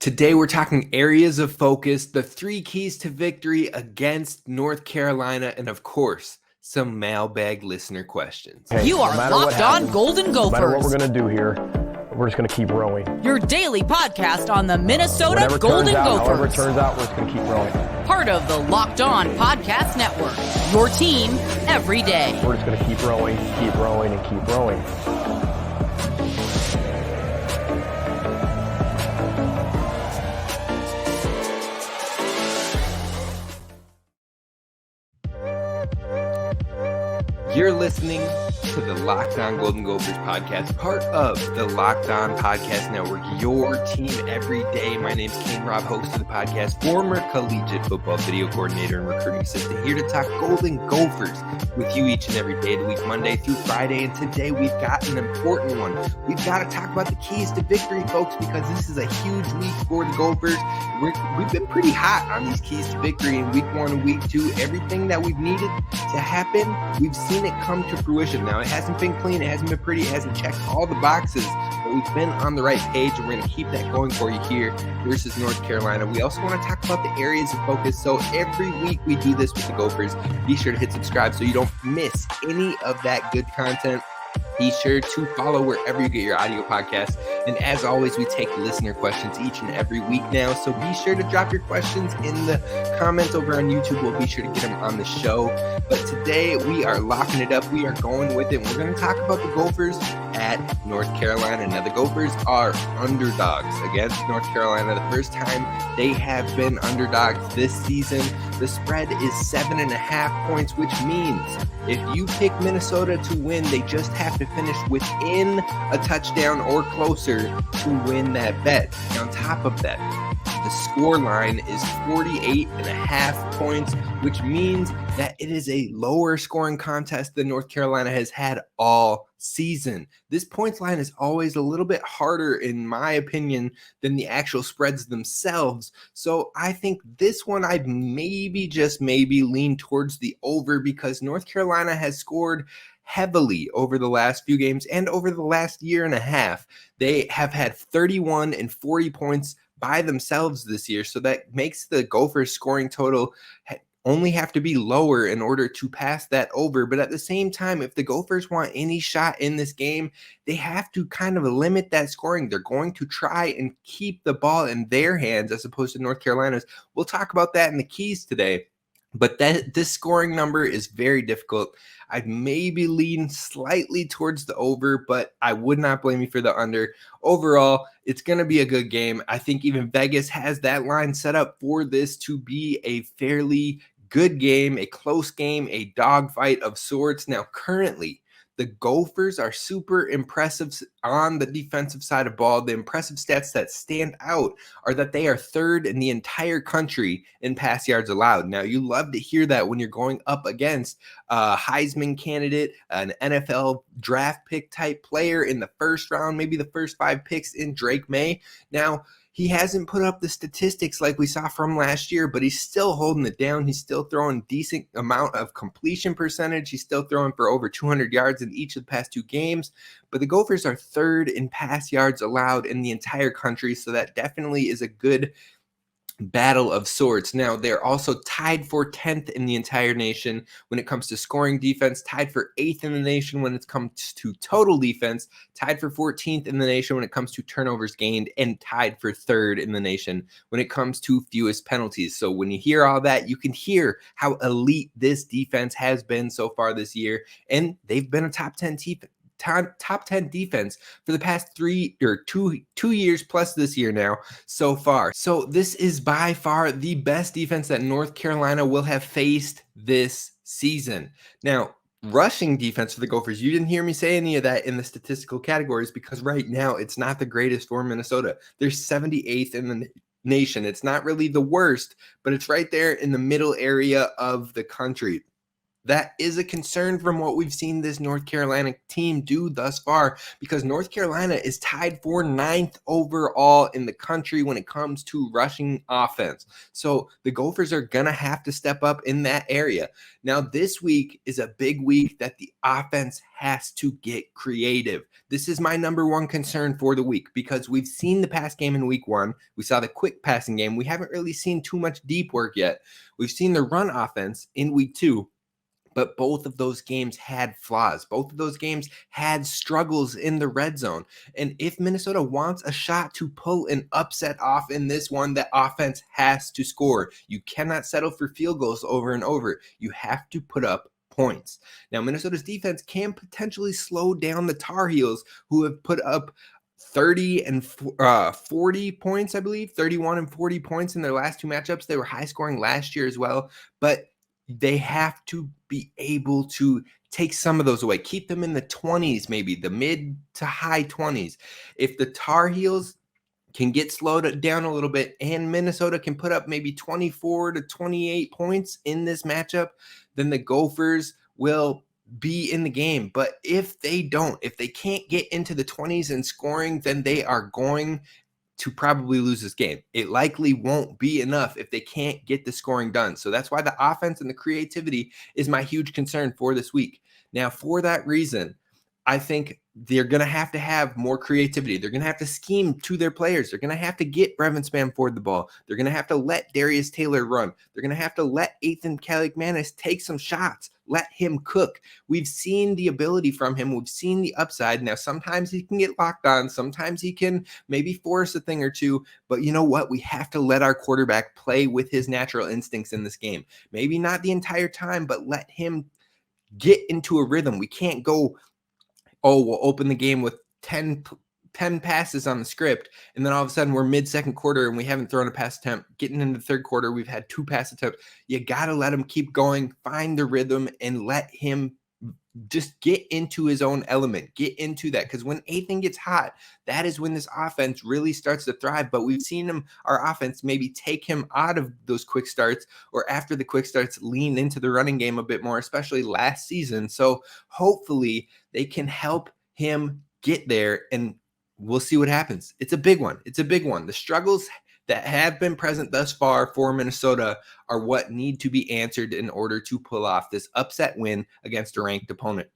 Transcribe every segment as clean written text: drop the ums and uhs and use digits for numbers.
Today, we're talking areas of focus, the 3 keys to victory against North Carolina, and of course, some mailbag listener questions. Hey, You are Locked On Golden No matter what we're Gophers, going to do here, we're just going to keep rowing. your daily podcast on the Minnesota Whatever Golden however it Gophers. turns out, we're just going to keep rowing. Part of the Locked On Podcast Network, your team every day. We're just going to keep rowing, and keep rowing. You're listening to the Locked On Golden Gophers podcast, part of the Locked On Podcast Network, your team every day. My name's Kane Rob, host of the podcast, former collegiate football video coordinator and recruiting assistant, here to talk Golden Gophers with you each and every day of the week, Monday through Friday. And today we've got an important one. We've got to talk about the keys to victory, folks, because this is a huge week for the Gophers. We've been pretty hot on these keys to victory in week 1 and week 2. Everything that we've needed to happen, we've seen it come to fruition. Now, it hasn't been clean, it hasn't been pretty, it hasn't checked all the boxes, but we've been on the right page, and we're going to keep that going for you here versus North Carolina. We also want to talk about the areas of focus. So every week we do this with the Gophers. Be sure to hit subscribe so you don't miss any of that good content. Be sure to follow wherever you get your audio podcasts. And as always, we take listener questions each and every week now. So be sure to drop your questions in the comments over on YouTube. We'll be sure to get them on the show. But today we are locking it up. We are going with it. We're going to talk about the Gophers at North Carolina. Now, the Gophers are underdogs against North Carolina. The first time they have been underdogs this season. The spread is 7.5 points, which means if you pick Minnesota to win, they just have to finish within a touchdown or closer to win that bet. And on top of that, the score line is 48.5 points, which means that it is a lower scoring contest than North Carolina has had all season. This points line is always a little bit harder, in my opinion, than the actual spreads themselves. So I think this one I'd just maybe lean towards the over, because North Carolina has scored heavily over the last few games and over the last year and a half. They have had 31 and 40 points by themselves this year. So that makes the Gophers scoring total only have to be lower in order to pass that over. But at the same time, if the Gophers want any shot in this game, they have to kind of limit that scoring. They're going to try and keep the ball in their hands as opposed to North Carolina's. We'll talk about that in the keys today. But this scoring number is very difficult. I'd maybe lean slightly towards the over, but I would not blame you for the under. Overall, it's going to be a good game. I think even Vegas has that line set up for this to be a fairly good game, a close game, a dogfight of sorts. Now, currently, the Gophers are super impressive on the defensive side of ball. The impressive stats that stand out are that they are third in the entire country in pass yards allowed. Now, you love to hear that when you're going up against a Heisman candidate, an NFL draft pick type player in the first round, maybe the first 5 picks in Drake May. Now, he hasn't put up the statistics like we saw from last year, but he's still holding it down. He's still throwing decent amount of completion percentage. He's still throwing for over 200 yards in each of the past 2 games. But the Gophers are third in pass yards allowed in the entire country, so that definitely is a good battle of sorts. Now, they're also tied for 10th in the entire nation when it comes to scoring defense, tied for 8th in the nation when it comes to total defense, tied for 14th in the nation when it comes to turnovers gained, and tied for 3rd in the nation when it comes to fewest penalties. So when you hear all that, you can hear how elite this defense has been so far this year, and they've been a top 10 defense for the past 2 years plus this year now so far. So this is by far the best defense that North Carolina will have faced this season. Now, rushing defense for the Gophers, you didn't hear me say any of that in the statistical categories, because right now it's not the greatest for Minnesota. They're 78th in the nation. It's not really the worst, but it's right there in the middle area of the country. That is a concern from what we've seen this North Carolina team do thus far, because North Carolina is tied for 9th overall in the country when it comes to rushing offense. So the Gophers are going to have to step up in that area. Now, this week is a big week that the offense has to get creative. This is my number one concern for the week, because we've seen the pass game in week 1. We saw the quick passing game. We haven't really seen too much deep work yet. We've seen the run offense in week 2. But both of those games had flaws. Both of those games had struggles in the red zone. And if Minnesota wants a shot to pull an upset off in this one, the offense has to score. You cannot settle for field goals over and over. You have to put up points. Now, Minnesota's defense can potentially slow down the Tar Heels, who have put up 30 and 40 points, I believe, 31 and 40 points in their last 2 matchups. They were high scoring last year as well. But they have to be able to take some of those away, keep them in the 20s, maybe the mid to high 20s. If the Tar Heels can get slowed down a little bit and Minnesota can put up maybe 24 to 28 points in this matchup, then the Gophers will be in the game. But if they don't, if they can't get into the 20s in scoring, then they are going to probably lose this game. It likely won't be enough if they can't get the scoring done. So that's why the offense and the creativity is my huge concern for this week. Now, for that reason, I think they're going to have more creativity. They're going to have to scheme to their players. They're going to have to get Brevin Spamford the ball. They're going to have to let Darius Taylor run. They're going to have to let Ethan Kaliakmanis take some shots. Let him cook. We've seen the ability from him. We've seen the upside. Now, sometimes he can get locked on. Sometimes he can maybe force a thing or two. But you know what? We have to let our quarterback play with his natural instincts in this game. Maybe not the entire time, but let him get into a rhythm. We can't go, oh, we'll open the game with 10 passes on the script, and then all of a sudden we're mid-second quarter and we haven't thrown a pass attempt. Getting into the third quarter, we've had 2 pass attempts. You got to let him keep going, find the rhythm, and let him just get into his own element, get into that. Because when Ethan gets hot, that is when this offense really starts to thrive. But we've seen our offense maybe take him out of those quick starts, or after the quick starts, lean into the running game a bit more, especially last season. So hopefully they can help him get there, and we'll see what happens. It's a big one. It's a big one. The struggles that have been present thus far for Minnesota are what need to be answered in order to pull off this upset win against a ranked opponent.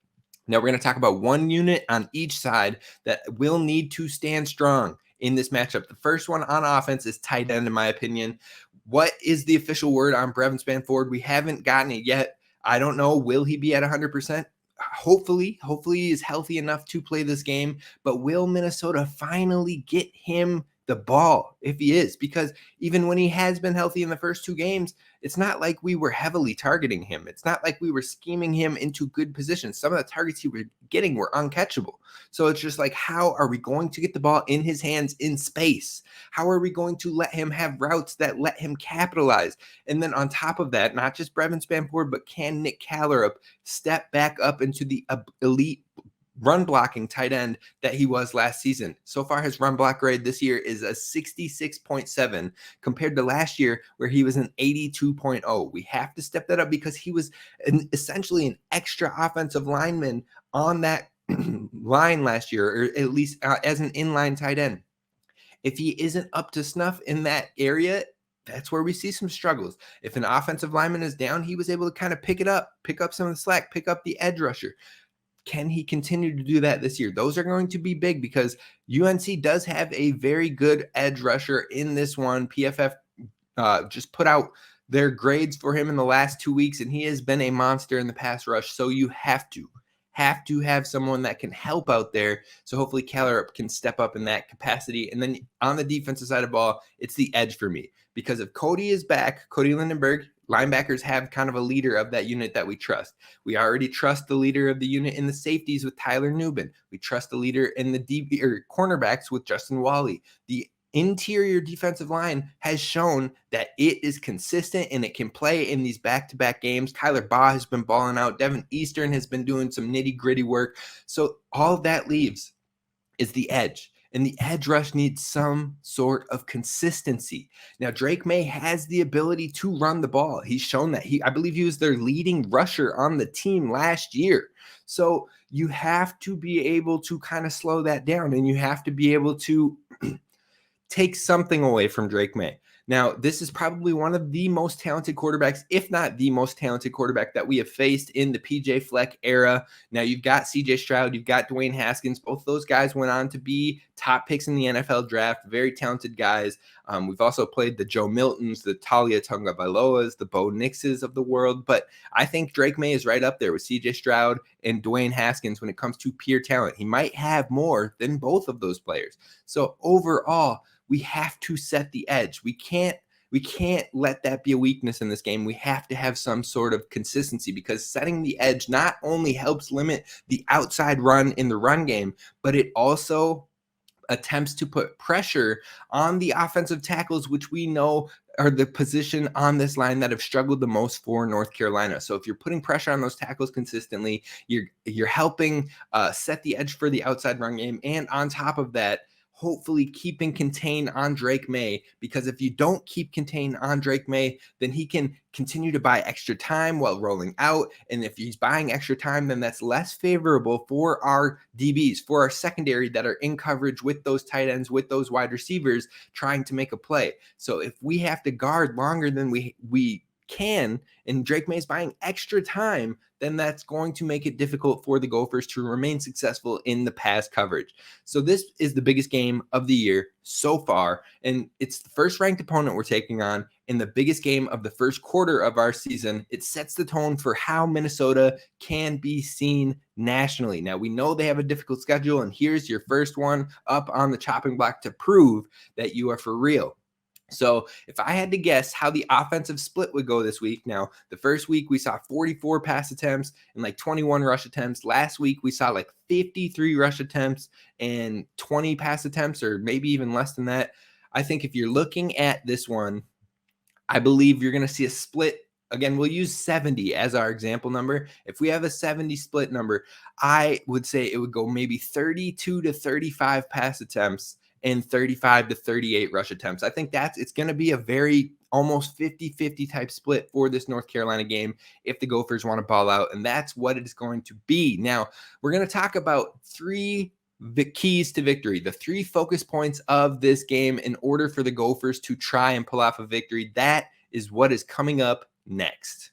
Now, we're going to talk about one unit on each side that will need to stand strong in this matchup. The first one on offense is tight end, in my opinion. What is the official word on Brevin Spamford? We haven't gotten it yet. I don't know. Will he be at 100%? Hopefully he is healthy enough to play this game, but will Minnesota finally get him the ball if he is? Because even when he has been healthy in the first 2 games, it's not like we were heavily targeting him. It's not like we were scheming him into good positions. Some of the targets he was getting were uncatchable. So it's just like, how are we going to get the ball in his hands in space? How are we going to let him have routes that let him capitalize? And then on top of that, not just Brevin Spamford, but can Nick Callerup step back up into the elite run blocking tight end that he was last season? So far, his run block grade this year is a 66.7 compared to last year where he was an 82.0. We have to step that up because he was essentially an extra offensive lineman on that line last year, or at least as an inline tight end. If he isn't up to snuff in that area, that's where we see some struggles. If an offensive lineman is down, he was able to kind of pick up some of the slack, pick up the edge rusher. Can he continue to do that this year? Those are going to be big because UNC does have a very good edge rusher in this one. PFF just put out their grades for him in the last 2 weeks, and he has been a monster in the pass rush. So you have to have someone that can help out there. So hopefully Callerup can step up in that capacity. And then on the defensive side of the ball, it's the edge for me. Because if Cody is back, Cody Lindenberg, linebackers have kind of a leader of that unit that we trust. We already trust the leader of the unit in the safeties with Tyler Nubin. We trust the leader in the DB or cornerbacks with Justin Wally. The interior defensive line has shown that it is consistent and it can play in these back-to-back games. Kyler Baugh has been balling out. Devin Eastern has been doing some nitty-gritty work. So all that leaves is the edge. and the edge rush needs some sort of consistency. Now, Drake May has the ability to run the ball. He's shown that. I believe he was their leading rusher on the team last year. So you have to be able to kind of slow that down, and you have to be able to take something away from Drake May. Now, this is probably one of the most talented quarterbacks, if not the most talented quarterback that we have faced in the PJ Fleck era. Now, you've got CJ Stroud, you've got Dwayne Haskins. Both those guys went on to be top picks in the NFL draft, very talented guys. We've also played the Joe Miltons, the Talia Tagovailoas, the Bo Nixes of the world. But I think Drake May is right up there with CJ Stroud and Dwayne Haskins when it comes to pure talent. He might have more than both of those players. So overall, we have to set the edge. We can't let that be a weakness in this game. We have to have some sort of consistency, because setting the edge not only helps limit the outside run in the run game, but it also attempts to put pressure on the offensive tackles, which we know are the position on this line that have struggled the most for North Carolina. So if you're putting pressure on those tackles consistently, you're helping set the edge for the outside run game. And on top of that, hopefully keeping contained on Drake May, because if you don't keep contained on Drake May, then he can continue to buy extra time while rolling out. And if he's buying extra time, then that's less favorable for our DBs, for our secondary that are in coverage with those tight ends, with those wide receivers trying to make a play. So if we have to guard longer than we can, and Drake May is buying extra time, then that's going to make it difficult for the Gophers to remain successful in the pass coverage. So this is the biggest game of the year so far, and it's the first ranked opponent we're taking on in the biggest game of the first quarter of our season. It sets the tone for how Minnesota can be seen nationally. Now, we know they have a difficult schedule, and here's your first one up on the chopping block to prove that you are for real. So if I had to guess how the offensive split would go this week, now the first week we saw 44 pass attempts and like 21 rush attempts. Last week we saw like 53 rush attempts and 20 pass attempts, or maybe even less than that. I think if you're looking at this one, I believe you're going to see a split. Again, we'll use 70 as our example number. If we have a 70 split number, I would say it would go maybe 32 to 35 pass attempts and 35 to 38 rush attempts. I think it's going to be a very almost 50-50 type split for this North Carolina game if the Gophers want to ball out, and that's what it is going to be. Now, we're going to talk about the keys to victory, the 3 focus points of this game in order for the Gophers to try and pull off a victory. That is what is coming up next.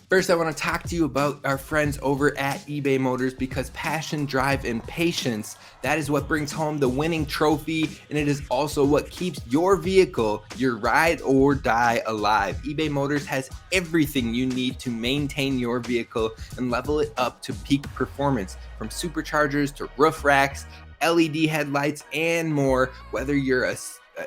First, I want to talk to you about our friends over at eBay Motors, because passion, drive, and patience, that is what brings home the winning trophy, and it is also what keeps your vehicle, your ride or die, alive. eBay Motors has everything you need to maintain your vehicle and level it up to peak performance, from superchargers to roof racks, LED headlights, and more. Whether you're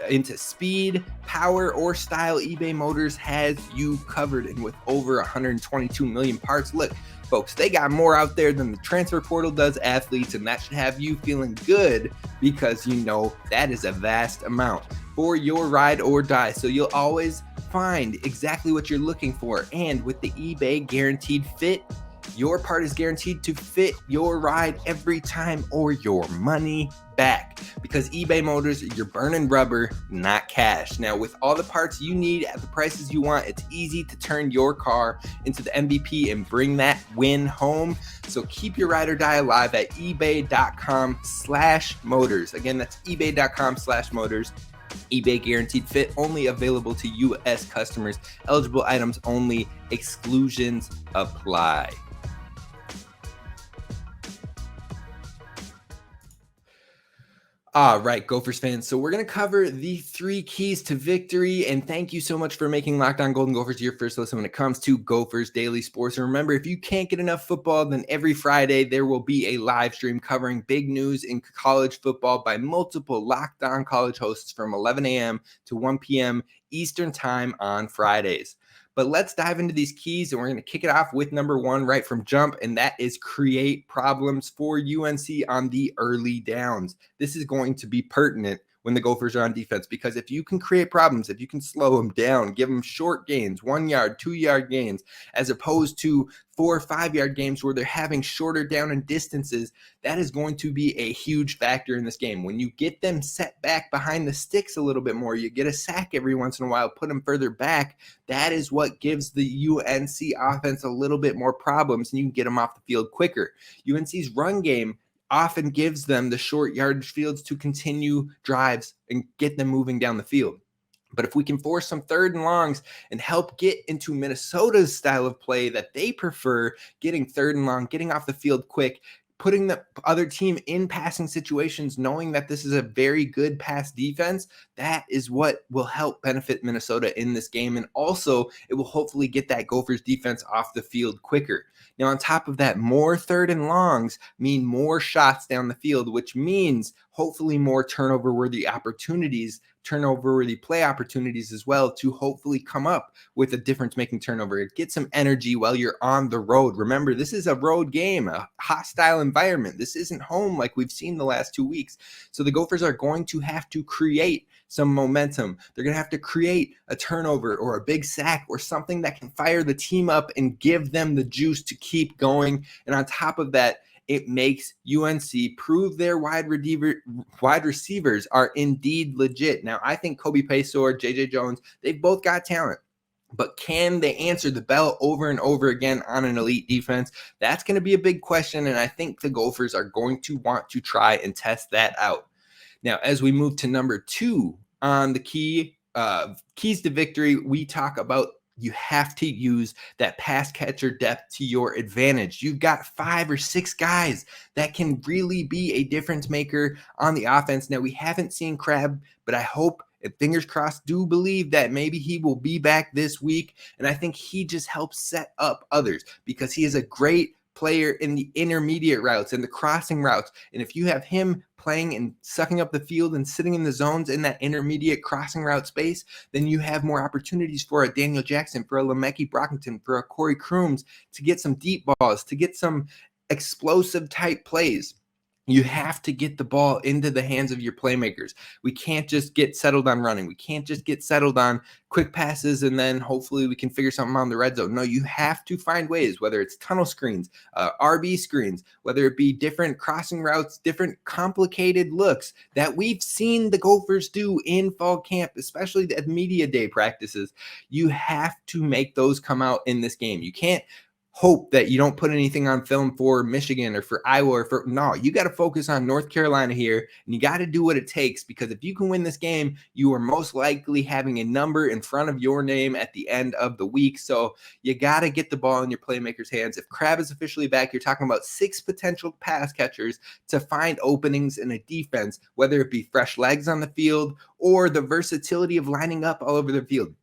into speed, power, or style, eBay Motors has you covered. And with over 122 million parts, look, folks, they got more out there than the transfer portal does athletes, and that should have you feeling good, because you know that is a vast amount for your ride or die. So you'll always find exactly what you're looking for. And with the eBay Guaranteed Fit, your part is guaranteed to fit your ride every time, or your money back, because eBay Motors, you're burning rubber, not cash. Now, with all the parts you need at the prices you want, it's easy to turn your car into the MVP and bring that win home. So keep your ride or die alive at ebay.com/motors. Again, that's ebay.com/motors. eBay Guaranteed Fit, only available to U.S. customers. Eligible items only. Exclusions apply. All right, Gophers fans. So we're going to cover the 3 keys to victory. And thank you so much for making Locked On Golden Gophers your first listen when it comes to Gophers Daily Sports. And remember, if you can't get enough football, then every Friday there will be a live stream covering big news in college football by multiple Locked On college hosts from 11 a.m. to 1 p.m. Eastern time on Fridays. But let's dive into these keys, and we're going to kick it off with number 1 right from jump, and that is create problems for UNC on the early downs. This is going to be pertinent when the Gophers are on defense, because if you can create problems, if you can slow them down, give them short gains, 1 yard, 2 yard gains, as opposed to 4 or 5 yard games where they're having shorter down and distances, that is going to be a huge factor in this game. When you get them set back behind the sticks a little bit more, you get a sack every once in a while, put them further back, that is what gives the UNC offense a little bit more problems, and you can get them off the field quicker. UNC's run game often gives them the short yardage fields to continue drives and get them moving down the field. But if we can force some 3rd and longs and help get into Minnesota's style of play that they prefer, getting 3rd and long, getting off the field quick, putting the other team in passing situations, knowing that this is a very good pass defense, that is what will help benefit Minnesota in this game. And also, it will hopefully get that Gophers defense off the field quicker. Now, on top of that, more 3rd and longs mean more shots down the field, which means hopefully more turnover-worthy play opportunities as well, to hopefully come up with a difference-making turnover. Get some energy while you're on the road. Remember, this is a road game, a hostile environment. This isn't home like we've seen the last 2 weeks. So the Gophers are going to have to create some momentum. They're going to have to create a turnover or a big sack or something that can fire the team up and give them the juice to keep going. And on top of that, it makes UNC prove their wide receivers are indeed legit. Now, I think Kobe Paysor, J.J. Jones, they've both got talent. But can they answer the bell over and over again on an elite defense? That's going to be a big question, and I think the Gophers are going to want to try and test that out. Now, as we move to number 2 on the keys to victory, we talk about you have to use that pass catcher depth to your advantage. You've got 5 or 6 guys that can really be a difference maker on the offense. Now, we haven't seen Crab, but I hope, and fingers crossed, do believe that maybe he will be back this week. And I think he just helps set up others because he is a great player in the intermediate routes and the crossing routes. And if you have him playing and sucking up the field and sitting in the zones in that intermediate crossing route space, then you have more opportunities for a Daniel Jackson, for a Lemeki Brockington, for a Corey Crooms to get some deep balls, to get some explosive type plays. You have to get the ball into the hands of your playmakers. We can't just get settled on running. We can't just get settled on quick passes and then hopefully we can figure something out in the red zone. No, you have to find ways, whether it's tunnel screens, RB screens, whether it be different crossing routes, different complicated looks that we've seen the Gophers do in fall camp, especially at media day practices. You have to make those come out in this game. You can't hope that you don't put anything on film for Michigan or for Iowa or for no, you got to focus on North Carolina here, and you got to do what it takes, because if you can win this game, you are most likely having a number in front of your name at the end of the week. So you got to get the ball in your playmakers' hands. If Crab is officially back, you're talking about 6 potential pass catchers to find openings in a defense, whether it be fresh legs on the field or the versatility of lining up all over the field.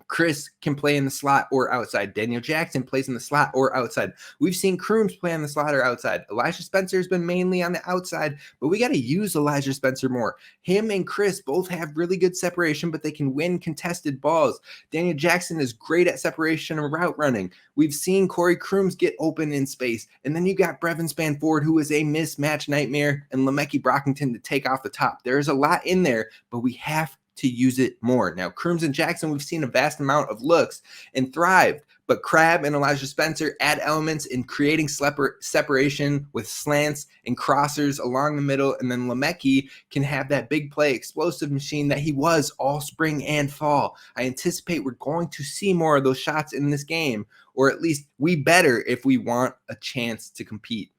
Chris can play in the slot or outside. Daniel Jackson plays in the slot or outside. We've seen Crooms play on the slot or outside. Elijah Spencer has been mainly on the outside, but we got to use Elijah Spencer more. Him and Chris both have really good separation, but they can win contested balls. Daniel Jackson is great at separation and route running. We've seen Corey Crooms get open in space. And then you got Brevin Spanford, who is a mismatch nightmare, and Lemeki Brockington to take off the top. There's a lot in there, but we have to use it more. Now, Crooms and Jackson, we've seen a vast amount of looks and thrived, but Crab and Elijah Spencer add elements in creating separation with slants and crossers along the middle, and then Lemeki can have that big play explosive machine that he was all spring and fall. I anticipate we're going to see more of those shots in this game, or at least we better if we want a chance to compete.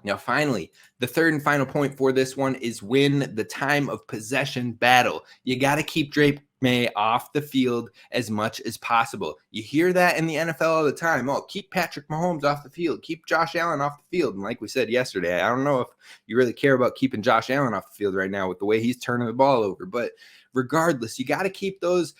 Now, finally, the third and final point for this one is win the time of possession battle. You got to keep Drake May off the field as much as possible. You hear that in the NFL all the time. Oh, keep Patrick Mahomes off the field. Keep Josh Allen off the field. And like we said yesterday, I don't know if you really care about keeping Josh Allen off the field right now with the way he's turning the ball over. But regardless, you got to keep those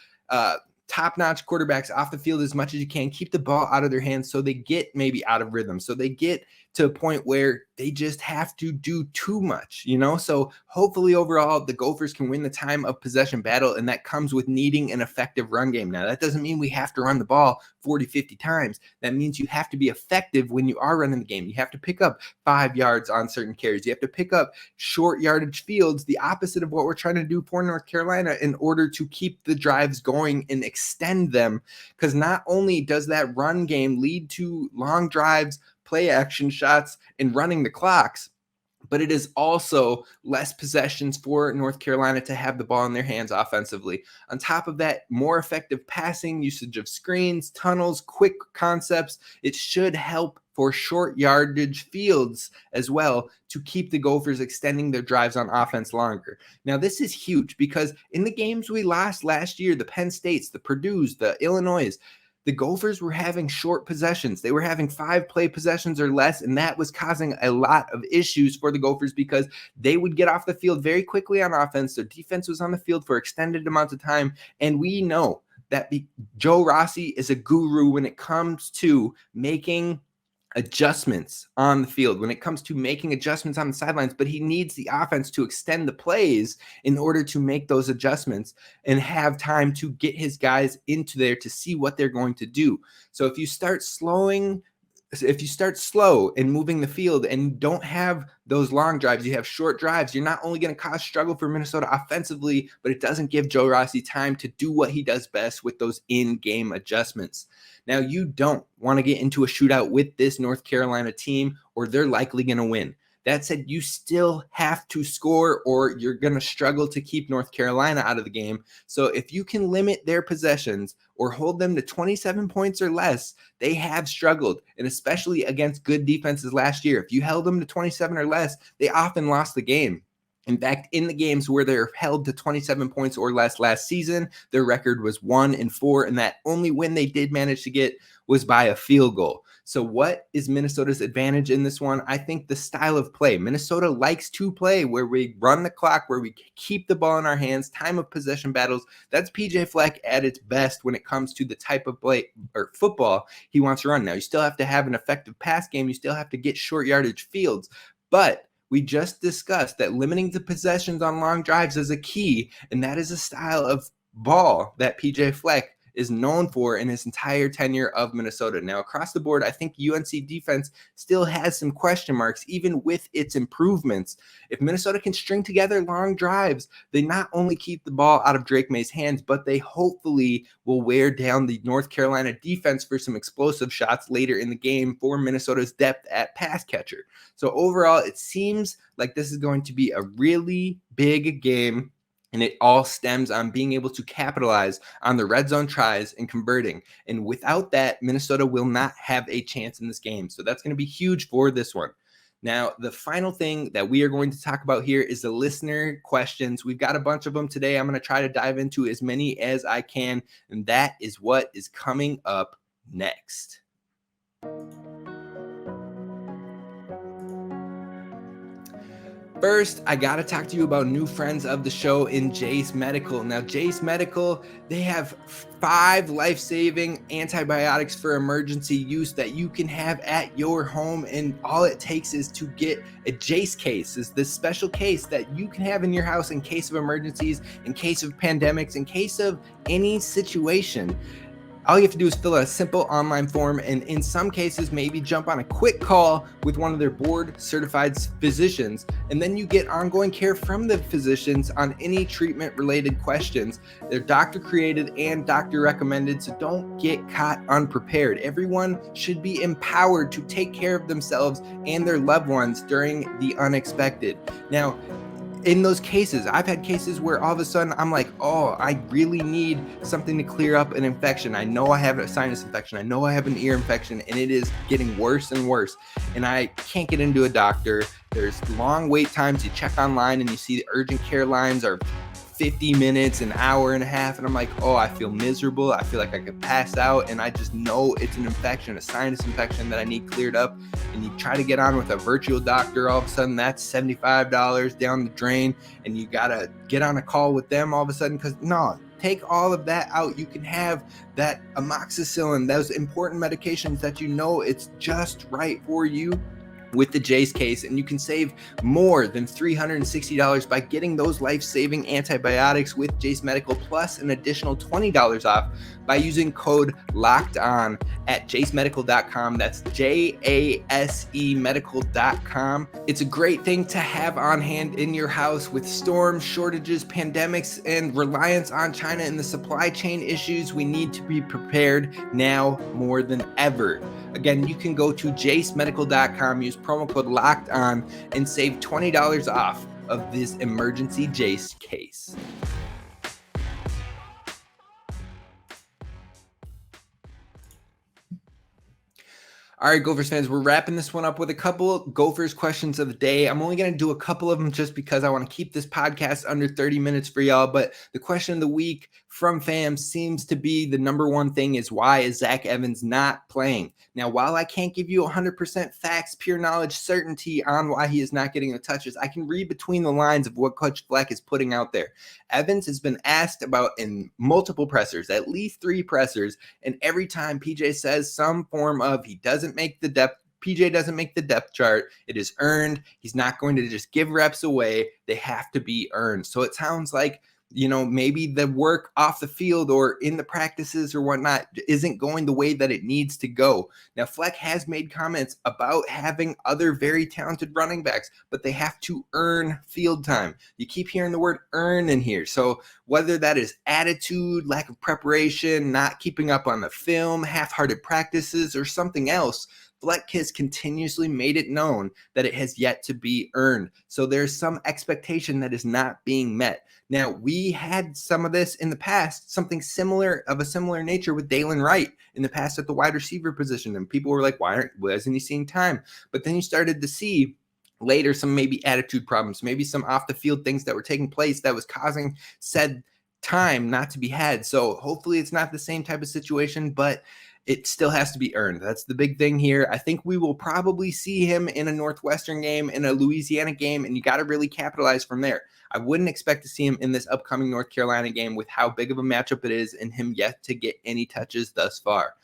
top-notch quarterbacks off the field as much as you can. Keep the ball out of their hands so they get maybe out of rhythm, so they get to a point where they just have to do too much, So hopefully overall the Gophers can win the time of possession battle, and that comes with needing an effective run game. Now, that doesn't mean we have to run the ball 40, 50 times. That means you have to be effective when you are running the game. You have to pick up 5 yards on certain carries. You have to pick up short yardage fields, the opposite of what we're trying to do for North Carolina, in order to keep the drives going and extend them. Because not only does that run game lead to long drives, play action shots, and running the clocks, but it is also less possessions for North Carolina to have the ball in their hands offensively. On top of that, more effective passing, usage of screens, tunnels, quick concepts. It should help for short yardage fields as well to keep the Gophers extending their drives on offense longer. Now, this is huge because in the games we lost last year, the Penn States, the Purdue's, the Illinois, the Gophers were having short possessions. They were having 5 play possessions or less, and that was causing a lot of issues for the Gophers because they would get off the field very quickly on offense. Their defense was on the field for extended amounts of time, and we know that Joe Rossi is a guru when it comes to making adjustments on the field, when it comes to making adjustments on the sidelines, but he needs the offense to extend the plays in order to make those adjustments and have time to get his guys into there to see what they're going to do. So if you start slow and moving the field and don't have those long drives, you have short drives, you're not only going to cause struggle for Minnesota offensively, but it doesn't give Joe Rossi time to do what he does best with those in-game adjustments. Now, you don't want to get into a shootout with this North Carolina team, or they're likely going to win. That said, you still have to score, or you're going to struggle to keep North Carolina out of the game. So if you can limit their possessions or hold them to 27 points or less, they have struggled, and especially against good defenses last year. If you held them to 27 or less, they often lost the game. In fact, in the games where they're held to 27 points or less last season, their record was 1-4, and that only win they did manage to get was by a field goal. So what is Minnesota's advantage in this one? I think the style of play. Minnesota likes to play where we run the clock, where we keep the ball in our hands, time of possession battles. That's PJ Fleck at its best when it comes to the type of play or football he wants to run. Now, you still have to have an effective pass game. You still have to get short yardage fields, but we just discussed that limiting the possessions on long drives is a key, and that is a style of ball that PJ Fleck is known for in his entire tenure of Minnesota. Now, across the board, I think UNC defense still has some question marks, even with its improvements. If Minnesota can string together long drives, they not only keep the ball out of Drake May's hands, but they hopefully will wear down the North Carolina defense for some explosive shots later in the game for Minnesota's depth at pass catcher. So overall, it seems like this is going to be a really big game, and it all stems on being able to capitalize on the red zone tries and converting. And without that, Minnesota will not have a chance in this game. So that's going to be huge for this one. Now, the final thing that we are going to talk about here is the listener questions. We've got a bunch of them today. I'm going to try to dive into as many as I can, and that is what is coming up next. First, I got to talk to you about new friends of the show in Jase Medical. Now, Jase Medical, they have 5 life-saving antibiotics for emergency use that you can have at your home, and all it takes is to get a Jase case. It's this special case that you can have in your house in case of emergencies, in case of pandemics, in case of any situation. All you have to do is fill out a simple online form, and in some cases, maybe jump on a quick call with one of their board-certified physicians, and then you get ongoing care from the physicians on any treatment-related questions. They're doctor-created and doctor-recommended, so don't get caught unprepared. Everyone should be empowered to take care of themselves and their loved ones during the unexpected. Now, in those cases, I've had cases where all of a sudden I'm like, oh, I really need something to clear up an infection. I know I have a sinus infection. I know I have an ear infection, and it is getting worse and worse. And I can't get into a doctor. There's long wait times. You check online and you see the urgent care lines are 50 minutes, an hour and a half. And I'm like, oh, I feel miserable. I feel like I could pass out. And I just know it's an infection, a sinus infection that I need cleared up. And you try to get on with a virtual doctor. All of a sudden, that's $75 down the drain. And you got to get on a call with them all of a sudden because, no, take all of that out. You can have that amoxicillin, those important medications that you know it's just right for you. with the Jase case, and you can save more than $360 by getting those life-saving antibiotics with Jase Medical, plus an additional $20 off by using code LOCKEDON at jasemedical.com. That's JASE medical.com. It's a great thing to have on hand in your house with storms, shortages, pandemics, and reliance on China and the supply chain issues. We need to be prepared now more than ever. Again, you can go to jasemedical.com, use promo code LOCKEDON, and save $20 off of this emergency Jase case. All right, Gophers fans, we're wrapping this one up with a couple of Gophers questions of the day. I'm only going to do a couple of them just because I want to keep this podcast under 30 minutes for y'all. But the question of the week from fans seems to be the number one thing is, why is Zach Evans not playing? Now, while I can't give you 100% facts, pure knowledge, certainty on why he is not getting the touches, I can read between the lines of what Coach Fleck is putting out there. Evans has been asked about in multiple pressers, at least 3 pressers, and every time PJ says some form of PJ doesn't make the depth chart. It is earned. He's not going to just give reps away. They have to be earned. So it sounds like, maybe the work off the field or in the practices or whatnot isn't going the way that it needs to go. Now, Fleck has made comments about having other very talented running backs, but they have to earn field time. You keep hearing the word earn in here. So whether that is attitude, lack of preparation, not keeping up on the film, half-hearted practices, or something else, Fleck has continuously made it known that it has yet to be earned. So there's some expectation that is not being met. Now, we had some of this in the past, something similar of a similar nature with Dalen Wright in the past at the wide receiver position. And people were like, why isn't he seeing time? But then you started to see later some maybe attitude problems, maybe some off the field things that were taking place that was causing said time not to be had. So hopefully it's not the same type of situation, but it still has to be earned. That's the big thing here. I think we will probably see him in a Northwestern game, in a Louisiana game, and you got to really capitalize from there. I wouldn't expect to see him in this upcoming North Carolina game with how big of a matchup it is and him yet to get any touches thus far.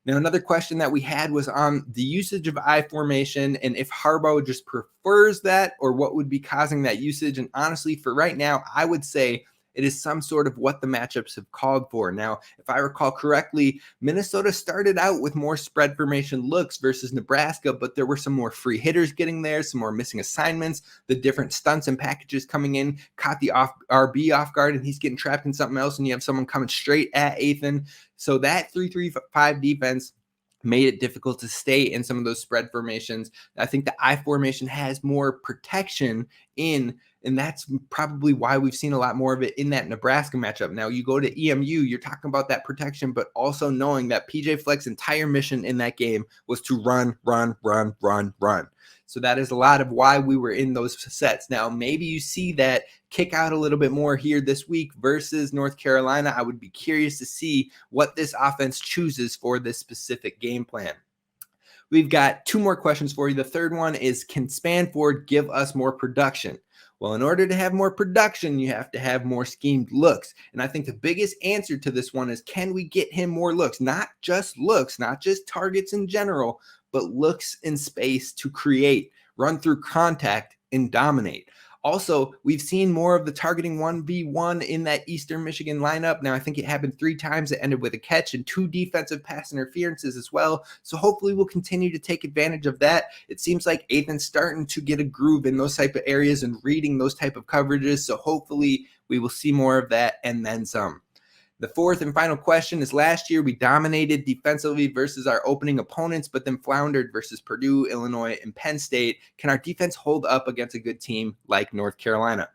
Now, another question that we had was on the usage of I formation and if Harbaugh just prefers that or what would be causing that usage. And honestly, for right now, I would say it is some sort of what the matchups have called for. Now, if I recall correctly, Minnesota started out with more spread formation looks versus Nebraska, but there were some more free hitters getting there, some more missing assignments, the different stunts and packages coming in, caught the RB off guard, and he's getting trapped in something else, and you have someone coming straight at Ethan. So that 3-3-5 defense made it difficult to stay in some of those spread formations. I think the I formation has more protection in, and that's probably why we've seen a lot more of it in that Nebraska matchup. Now you go to EMU, you're talking about that protection, but also knowing that PJ Fleck's entire mission in that game was to run. So that is a lot of why we were in those sets. Now, maybe you see that kick out a little bit more here this week versus North Carolina. I would be curious to see what this offense chooses for this specific game plan. We've got 2 more questions for you. The third one is, can Spanford give us more production? Well, in order to have more production, you have to have more schemed looks. And I think the biggest answer to this one is, can we get him more looks? Not just targets in general, but looks in space to create, run through contact, and dominate. Also, we've seen more of the targeting 1v1 in that Eastern Michigan lineup. Now, I think it happened 3 times. It ended with a catch and 2 defensive pass interferences as well. So hopefully we'll continue to take advantage of that. It seems like Ethan's starting to get a groove in those type of areas and reading those type of coverages. So hopefully we will see more of that and then some. The fourth and final question is, last year we dominated defensively versus our opening opponents, but then floundered versus Purdue, Illinois, and Penn State. Can our defense hold up against a good team like North Carolina?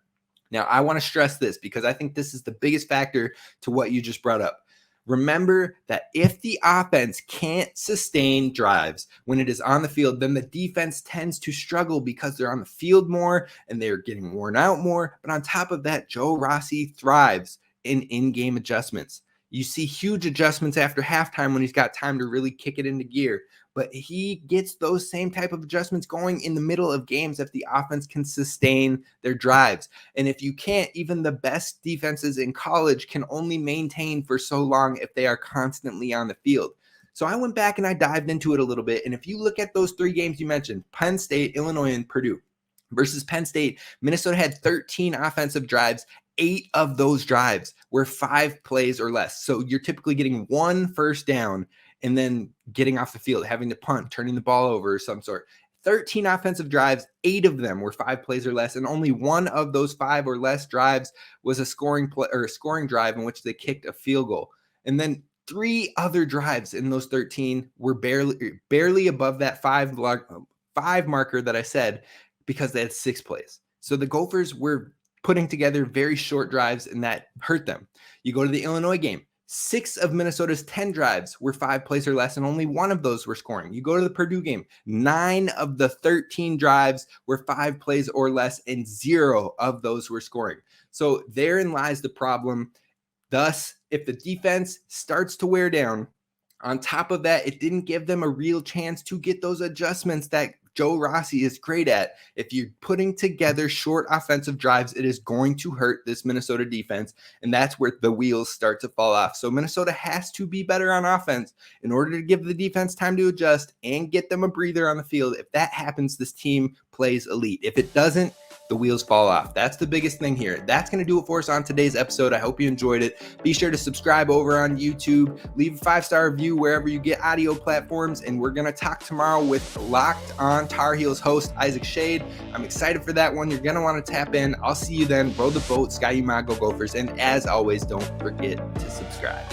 Now, I want to stress this because I think this is the biggest factor to what you just brought up. Remember that if the offense can't sustain drives when it is on the field, then the defense tends to struggle because they're on the field more and they're getting worn out more. But on top of that, Joe Rossi thrives in-game adjustments. You see huge adjustments after halftime when he's got time to really kick it into gear. But he gets those same type of adjustments going in the middle of games if the offense can sustain their drives. And if you can't, even the best defenses in college can only maintain for so long if they are constantly on the field. So I went back and I dived into it a little bit. And if you look at those 3 games you mentioned, Penn State, Illinois, and Purdue versus Penn State, Minnesota had 13 offensive drives. 8 of those drives were 5 plays or less. So you're typically getting 1 first down and then getting off the field, having to punt, turning the ball over of some sort. 13 offensive drives, 8 of them were 5 plays or less, and only 1 of those 5 or less drives was a scoring drive in which they kicked a field goal. And then 3 other drives in those 13 were barely above that 5 marker that I said, because they had 6 plays. So the Gophers were putting together very short drives, and that hurt them. You go to the Illinois game, 6 of Minnesota's 10 drives were 5 plays or less, and only 1 of those were scoring. You go to the Purdue game, 9 of the 13 drives were 5 plays or less, and 0 of those were scoring. So therein lies the problem. Thus, if the defense starts to wear down, on top of that, it didn't give them a real chance to get those adjustments that Joe Rossi is great at. If you're putting together short offensive drives, it is going to hurt this Minnesota defense, and that's where the wheels start to fall off. So Minnesota has to be better on offense in order to give the defense time to adjust and get them a breather on the field. If that happens, this team plays elite. If it doesn't, the wheels fall off. That's the biggest thing here. That's going to do it for us on today's episode. I hope you enjoyed it. Be sure to subscribe over on YouTube. Leave a 5-star review wherever you get audio platforms. And we're going to talk tomorrow with Locked On Tar Heels host Isaac Shade. I'm excited for that one. You're going to want to tap in. I'll see you then. Row the boat, Sky Umago Gophers. And as always, don't forget to subscribe.